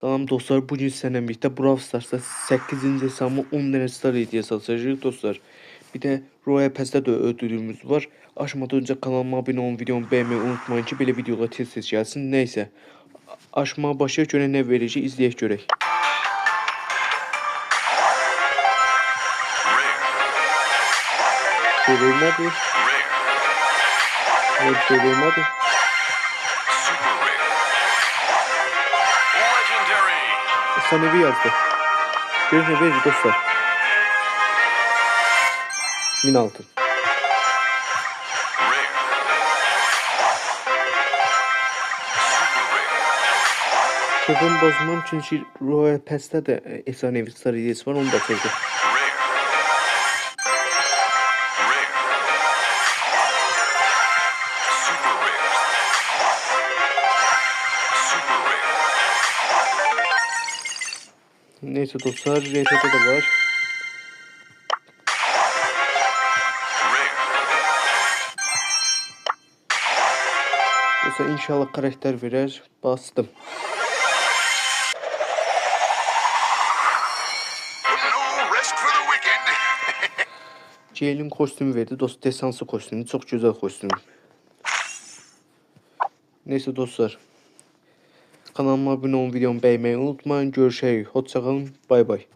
Tamam dostlar, bugün seninle birlikte Brawl Stars'ta 8. hesabımı 10 tane star hediye satacağız dostlar. Bir de Royal Pass'te de ödülümüz var. Aşmadan önce kanalıma abone olun, videomu beğenmeyi unutmayın ki böyle videolar tez gelsin. Neyse. Aşmaya başlayıp göre ne verici izleyip görək. Çevirmedi. Evet, çevirmedi. Efsanevi yazdı. Görün ne verir dostlar. 1000 altın. Kevin bozmam çünkü Royal Pass'te de efsanevi star hediyesi var, onu da açacağım. Neyse dostlar, RP'de de var. Dostlar inşallah karakter verir. Bastım. Jail'in kostümü verdi. Dost desansı kostümü. Çok güzel kostüm. Neyse dostlar. Kanalıma abone olun, videomu beğenmeyi unutmayın. Görüşürüz. Hoşça kalın. Bay bay.